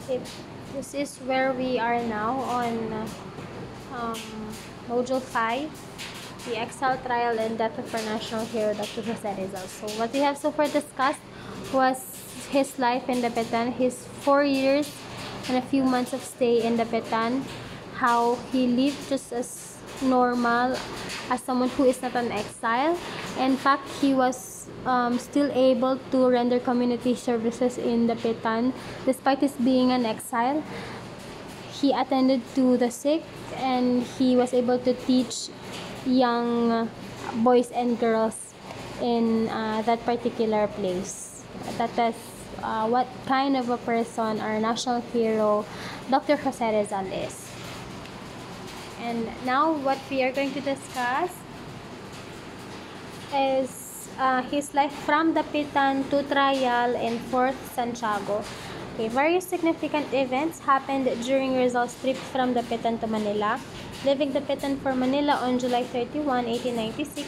Okay, this is where we are now on um, Module 5, the exile, trial, and death of our national hero, Dr. Jose Rizal. So what we have so far discussed was his life in the Dapitan, his 4 years and a few months of stay in the Dapitan, how he lived just as normal as someone who is not an exile. In fact, he was still able to render community services in the Dapitan despite his being an exile. He attended to the sick and he was able to teach young boys and girls in that particular place. That is what kind of a person our national hero Dr. Jose Rizal is. And now what we are going to discuss is his life from Dapitan to trial in Fort Santiago. Okay, various significant events happened during Rizal's trip from Dapitan to Manila. Leaving Dapitan for Manila on July 31, 1896,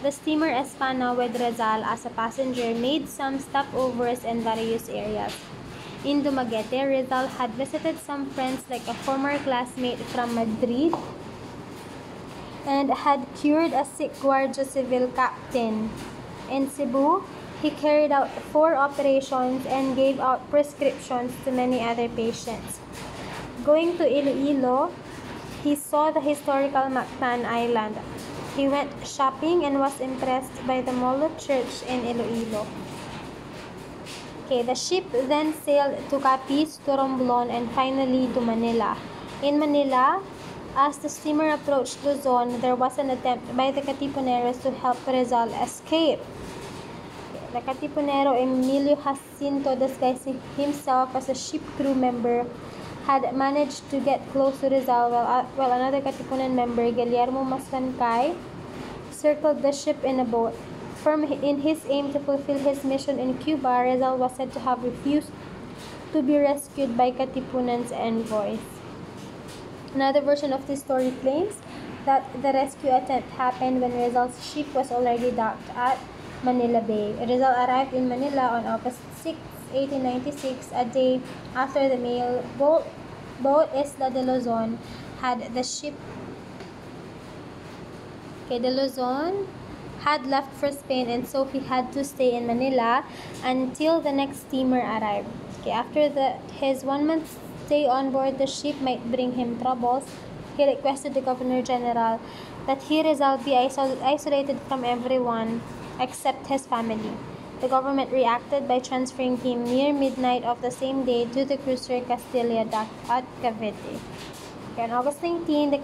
the steamer Espana with Rizal as a passenger made some stopovers in various areas. In Dumaguete, Rizal had visited some friends like a former classmate from Madrid and had cured a sick Guardia Civil captain. In Cebu, he carried out 4 operations and gave out prescriptions to many other patients. Going to Iloilo, he saw the historical Mactan Island. He went shopping and was impressed by the Molo Church in Iloilo. Okay, the ship then sailed to Capiz, to Romblon, and finally to Manila. In Manila, as the steamer approached Luzon, there was an attempt by the Katipuneros to help Rizal escape. The Katipunero Emilio Jacinto, disguising himself as a ship crew member, had managed to get close to Rizal while another Katipunan member, Guillermo Mascancay, circled the ship in a boat. In his aim to fulfill his mission in Cuba, Rizal was said to have refused to be rescued by Katipunan's envoys. Another version of this story claims that the rescue attempt happened when Rizal's ship was already docked at Manila Bay. Rizal arrived in Manila on August 6, 1896, a day after the mail boat Isla de Luzon had the ship. Okay, de Luzon had left for Spain, and so he had to stay in Manila until the next steamer arrived. Okay, after his 1 month stay on board the ship might bring him troubles, he requested the Governor General that he Rizal be isolated from everyone except his family. The government reacted by transferring him near midnight of the same day to the cruiser Castilla docked at Cavite. On August 19, the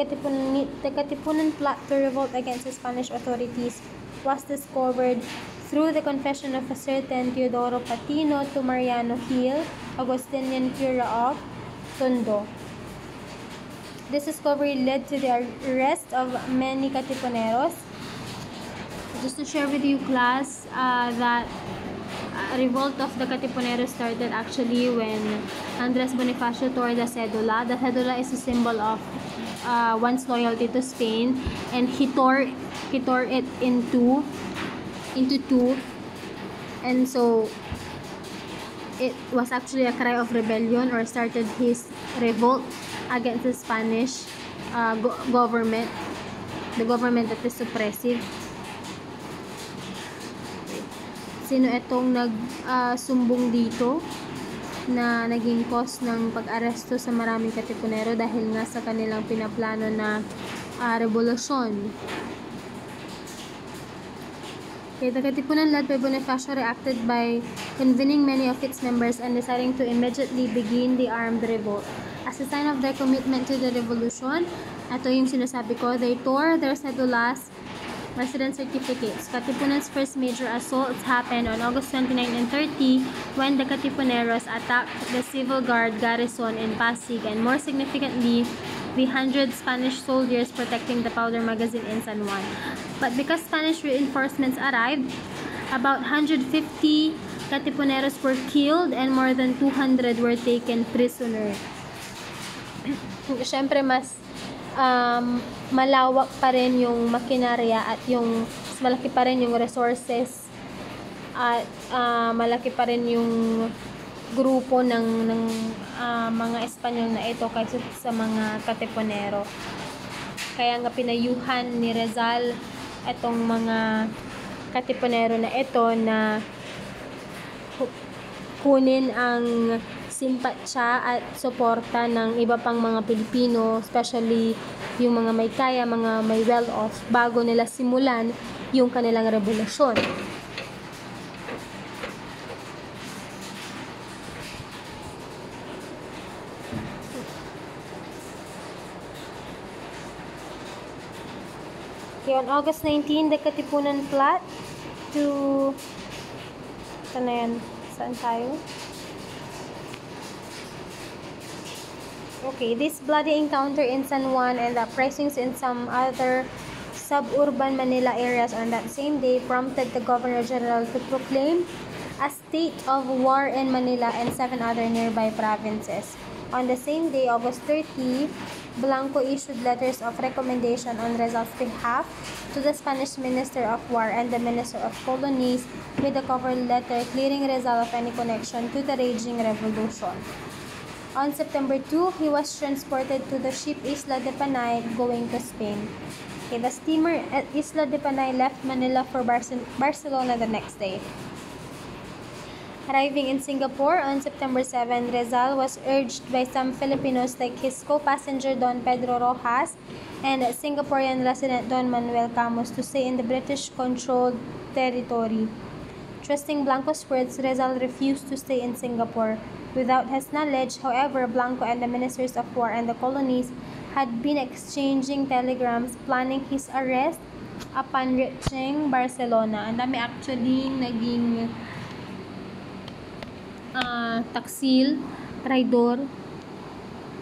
Katipunan plot to revolt against the Spanish authorities was discovered through the confession of a certain Teodoro Patino to Mariano Hill, Augustinian cura of Tondo. This discovery led to the arrest of many Katipuneros. Just to share with you, class, that revolt of the Katipuneros started actually when Andres Bonifacio tore the cedula. The cedula is a symbol of one's loyalty to Spain, and he tore it into two, and so it was actually a cry of rebellion, or started his revolt against the Spanish government, the government that is suppressive. Sino itong nagsumbong dito na naging cause ng pag-aresto sa maraming Katipunero dahil nga sa kanilang pinaplano na revolusyon? Okay, the Katipunan led by Bonifacio reacted by convening many of its members and deciding to immediately begin the armed revolt. As a sign of their commitment to the revolution, ito yung sinasabi ko, they tore their cedulas, resident certificates. Katipunan's first major assaults happened on August 29 and 30 when the Katipuneros attacked the civil guard garrison in Pasig, and more significantly, the 100 Spanish soldiers protecting the powder magazine in San Juan. But because Spanish reinforcements arrived, about 150 Katipuneros were killed and more than 200 were taken prisoner. Siyempre, mas malawak pa rin yung makinarya at yung malaki pa rin yung resources at malaki pa rin yung grupo ng mga Espanyol na ito kaysa sa mga Katipunero. Kaya nga pinayuhan ni Rizal itong mga Katipunero na ito na kunin ang simpatsya at suporta ng iba pang mga Pilipino, especially yung mga may kaya, mga may well-off, bago nila simulan yung kanilang revolusyon. Okay, on August 19, the Katipunan Plot to... Saan na yan? Saan tayo? Okay, this bloody encounter in San Juan and the uprisings in some other suburban Manila areas on that same day prompted the Governor General to proclaim a state of war in Manila and 7 other nearby provinces. On the same day, August 30, Blanco issued letters of recommendation on Rizal's behalf to the Spanish Minister of War and the Minister of Colonies with a cover letter clearing Rizal of any connection to the raging revolution. On September 2, he was transported to the ship Isla de Panay going to Spain. Okay, the steamer at Isla de Panay left Manila for Barcelona the next day. Arriving in Singapore on September 7, Rizal was urged by some Filipinos like his co-passenger Don Pedro Rojas and Singaporean resident Don Manuel Camus to stay in the British-controlled territory. Trusting Blanco's words, Rizal refused to stay in Singapore. Without his knowledge, however, Blanco and the Ministers of War and the colonies had been exchanging telegrams planning his arrest upon reaching Barcelona. Ang dami actually naging taksil, traidor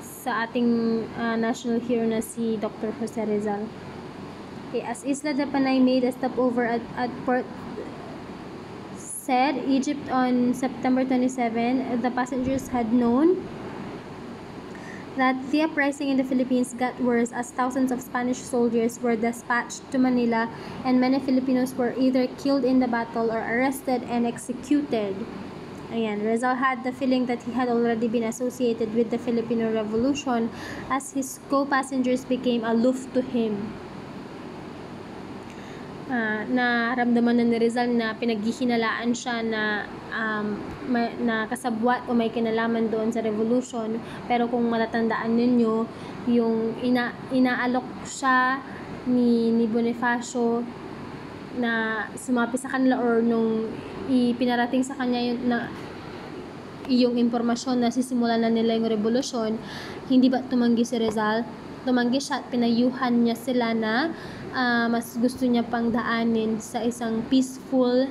sa ating national hero na si Dr. Jose Rizal. Okay, as Isla de Panay made a stopover at Port Said, Egypt on September 27, the passengers had known that the uprising in the Philippines got worse as thousands of Spanish soldiers were dispatched to Manila and many Filipinos were either killed in the battle or arrested and executed. Ayan, Rizal had the feeling that he had already been associated with the Filipino Revolution as his co-passengers became aloof to him. Naramdaman na ni Rizal na pinaghihinalaan siya na kasabwat o may kinalaman doon sa revolution. Pero kung matatandaan ninyo, yung inaalok siya ni Bonifacio na sumapi sa kanila or nung ipinarating sa kanya yung impormasyon na sisimulan na nila yung revolusyon, hindi ba tumanggi si Rizal? Tumanggi siya at pinayuhan niya sila na mas gusto niya pang daanin sa isang peaceful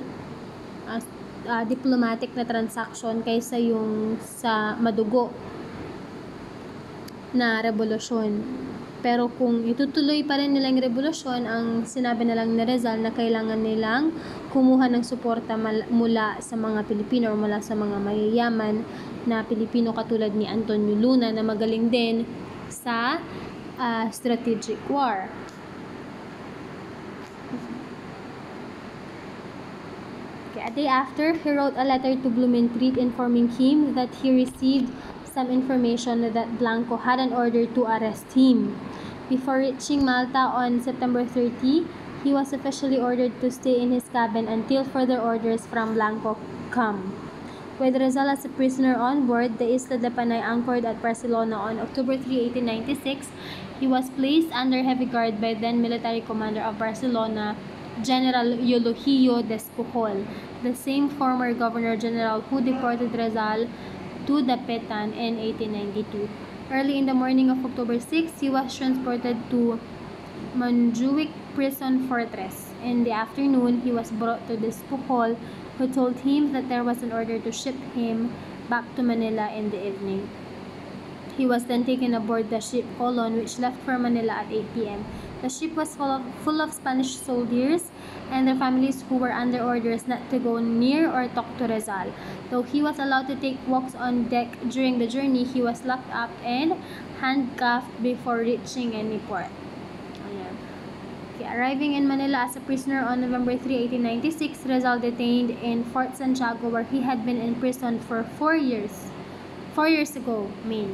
diplomatic na transaction kaysa yung sa madugo na revolusyon. Pero kung itutuloy pa rin nilang revolusyon, ang sinabi na lang ni Rizal na kailangan nilang kumuha ng suporta mula sa mga Pilipino o mula sa mga mayayaman na Pilipino katulad ni Antonio Luna na magaling din sa strategic war. Okay, a day after, he wrote a letter to Blumentritt informing him that he received some information that Blanco had an order to arrest him. Before reaching Malta on September 30, he was officially ordered to stay in his cabin until further orders from Blanco come. With Rizal as a prisoner on board, the Isla de Panay anchored at Barcelona on October 3, 1896. He was placed under heavy guard by then military commander of Barcelona, General Eulogio Despujol, the same former Governor-General who deported Rizal to the Petan in 1892. Early in the morning of October 6, he was transported to Montjuic Prison Fortress. In the afternoon, he was brought to Despujol, who told him that there was an order to ship him back to Manila in the evening. He was then taken aboard the ship Colon, which left for Manila at 8 p.m. The ship was full of Spanish soldiers and their families who were under orders not to go near or talk to Rizal. Though he was allowed to take walks on deck during the journey, he was locked up and handcuffed before reaching any port. Ayan. Arriving in Manila as a prisoner on November 3, 1896, Rizal detained in Fort Santiago where he had been imprisoned for 4 years. 4 years ago, May.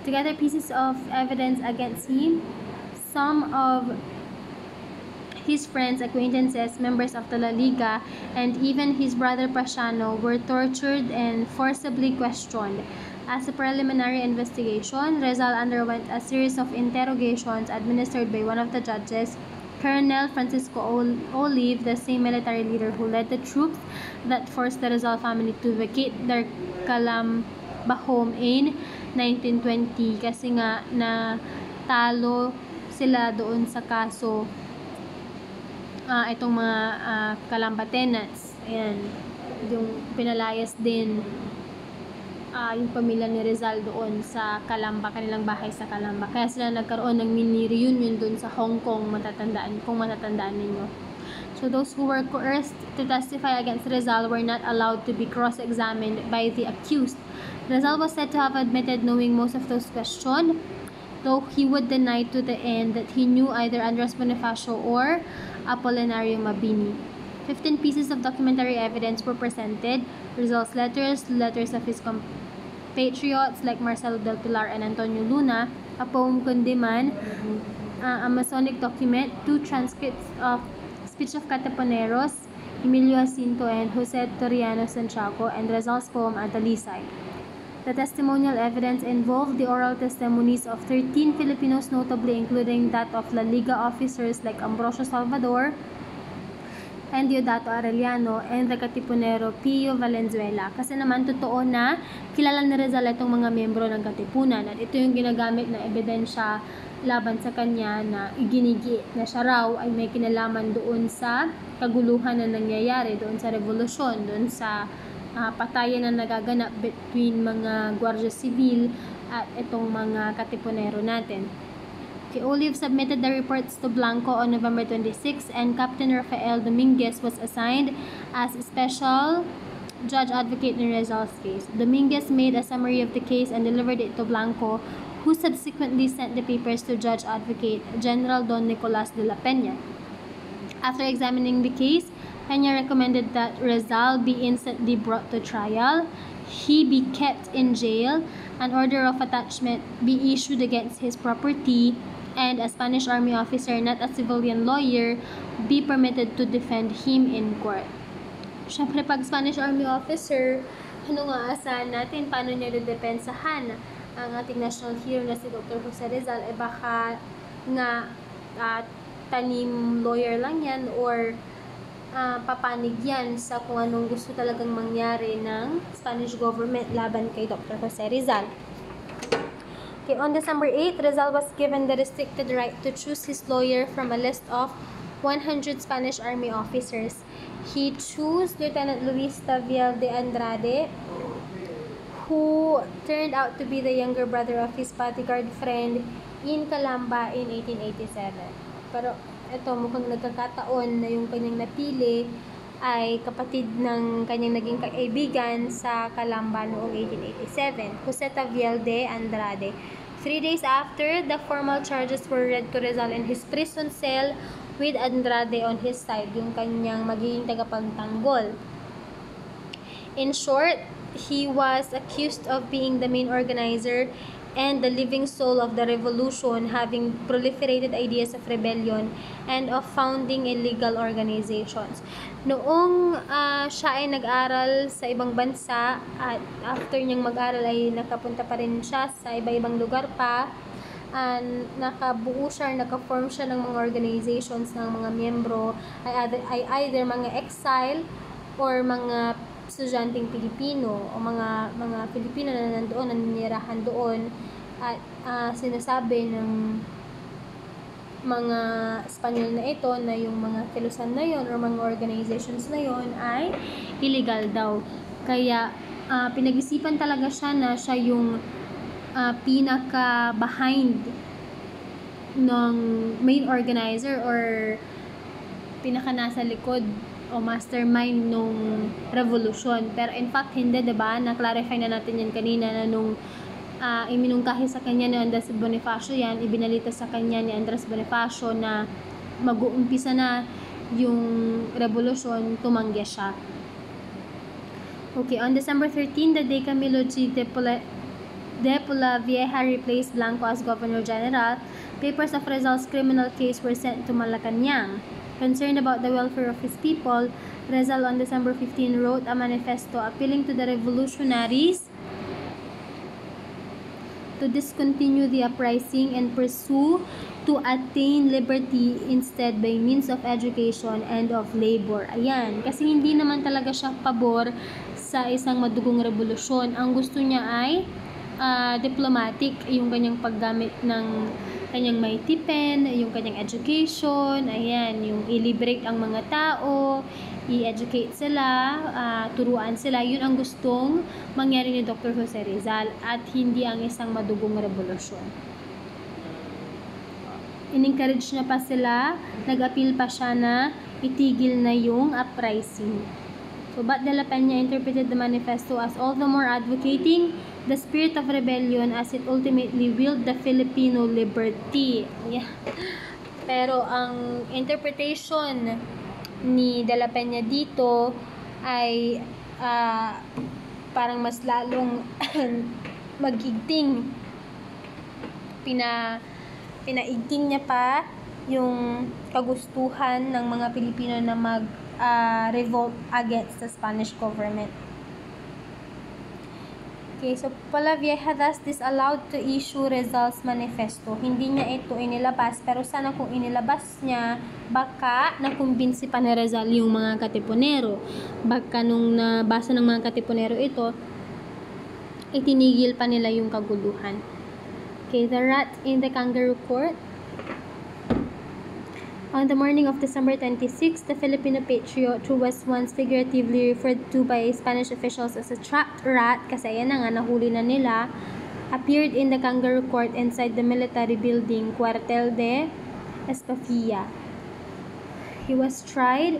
To gather pieces of evidence against him, some of his friends, acquaintances, members of the La Liga, and even his brother Prasiano were tortured and forcibly questioned. As a preliminary investigation, Rizal underwent a series of interrogations administered by one of the judges, Colonel Francisco Olive, the same military leader who led the troops that forced the Rizal family to vacate their Calamba home in 1920 kasi nga na talo sila doon sa kaso itong mga Calamba tenants. Ayan, yung pinalayas din yung pamilya ni Rizal doon sa Calamba, kanilang bahay sa Calamba. Kaya sila nagkaroon ng mini reunion doon sa Hong Kong, kung matatandaan ninyo. So those who were coerced to testify against Rizal were not allowed to be cross-examined by the accused. Rizal was said to have admitted knowing most of those questioned, though he would deny to the end that he knew either Andres Bonifacio or Apolinario Mabini. 15 pieces of documentary evidence were presented: Rizal's letters of his compatriots like Marcelo del Pilar and Antonio Luna, a poem Condiman, a Masonic document, 2 transcripts of speech of Katipuneros, Emilio Jacinto and Jose Toriano Santiago, and Rizal's poem Adalisay. The testimonial evidence involved the oral testimonies of 13 Filipinos, notably including that of La Liga officers like Ambrosio Salvador and Diodato Arellano and the Katipunero Pio Valenzuela. Kasi naman totoo na kilala ni Rizal itong mga miyembro ng Katipunan at ito yung ginagamit na ebidensya laban sa kanya na iginigi na siya raw ay may kinalaman doon sa kaguluhan na nangyayari, doon sa revolusyon, doon sa patayan na nagaganap between mga Guardia Civil at itong mga Katipunero natin. Olive submitted the reports to Blanco on November 26, and Captain Rafael Dominguez was assigned as a special judge advocate in Rizal's case. Dominguez made a summary of the case and delivered it to Blanco, who subsequently sent the papers to Judge Advocate General Don Nicolas de la Peña. After examining the case, Peña recommended that Rizal be instantly brought to trial, he be kept in jail, an order of attachment be issued against his property, and a Spanish Army officer, not a civilian lawyer, be permitted to defend him in court. Siyempre, pag Spanish Army officer, ano nga asahan natin? Paano niya didepensahan ang ating national hero na si Dr. Jose Rizal? Baka nga tanim lawyer lang yan or papanig yan sa kung anong gusto talagang mangyari ng Spanish government laban kay Dr. Jose Rizal. Okay, on December 8, Rizal was given the restricted right to choose his lawyer from a list of 100 Spanish Army officers. He chose Lieutenant Luis Taviel de Andrade, who turned out to be the younger brother of his bodyguard friend in Calamba in 1887. Pero ito, mukhang nagkakataon na yung kanyang napili ay kapatid ng kanyang naging kaibigan sa Calamba noong 1887, Jose Taviel de Andrade. 3 days after, the formal charges were read to Rizal in his prison cell with Andrade on his side, yung kanyang magiging tagapagtanggol. In short, he was accused of being the main organizer and the living soul of the revolution, having proliferated ideas of rebellion and of founding illegal organizations. Noong siya ay nag-aral sa ibang bansa at after niyang mag-aral ay nakapunta pa rin siya sa iba-ibang lugar pa, nakabuo siya, naka-form siya ng mga organizations ng mga miyembro ay either mga exile or mga estudyanteng Pilipino o mga Pilipino na nandoon, naninirahan doon at sinasabi ng mga Espanyol na ito na yung mga kilusan na yon or mga organizations na yon ay illegal daw. Kaya pinag-isipan talaga siya na siya yung pinaka behind ng main organizer or pinaka nasa likod o mastermind nung revolution. Pero in fact, hindi, diba? Na-clarify na natin yan kanina na nung iminungkahi sa kanya ni Andres Bonifacio yan, ibinalita sa kanya ni Andres Bonifacio na mag-uumpisa na yung revolusyon, tumanggi siya. Okay, on December 13, the day Camilo G. de Polavieja replaced Blanco as Governor General, papers of Rizal's criminal case were sent to Malacanang. Concerned about the welfare of his people, Rizal on December 15 wrote a manifesto appealing to the revolutionaries to discontinue the uprising and pursue to attain liberty instead by means of education and of labor. Ayan, kasi hindi naman talaga siya pabor sa isang madugong revolusyon. Ang gusto niya ay diplomatic, yung kanyang paggamit ng kanyang maitipen, yung kanyang education, ayan, yung i-liberate ang mga tao, i-educate sila, turuan sila. Yun ang gustong mangyari ni Dr. Jose Rizal at hindi ang isang madugong revolusyon. In-encourage niya pa sila, nag-appeal pa siya na itigil na yung uprising. So, Bat de la Peña interpreted the manifesto as all the more advocating the spirit of rebellion as it ultimately willed the Filipino liberty. Yeah. Pero ang interpretation ni de la Peña dito ay parang mas lalong magigting. Pinaigting niya pa yung kagustuhan ng mga Pilipino na revolt against the Spanish government. Okay, so Polavieja thus disallowed to issue Rizal's manifesto. Hindi niya ito inilabas, pero sana kung inilabas niya, baka nakumbinsi pa ni Rizal yung mga Katipunero. Baka nung nabasa ng mga Katipunero ito, itinigil pa nila yung kaguluhan. Okay, the rat in the kangaroo court. On the morning of December 26, the Filipino patriot, who was once figuratively referred to by Spanish officials as a trapped rat, kasi ayan na nga, nahuli na nila, appeared in the kangaroo court inside the military building, Cuartel de Espafia. He was tried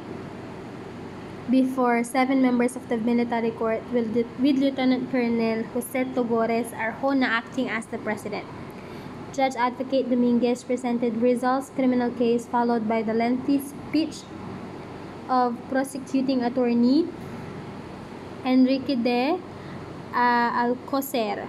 before 7 members of the military court with Lieutenant Colonel Jose Togores Arjona acting as the president. Judge Advocate Dominguez presented Rizal's criminal case, followed by the lengthy speech of prosecuting attorney Enrique de Alcocer.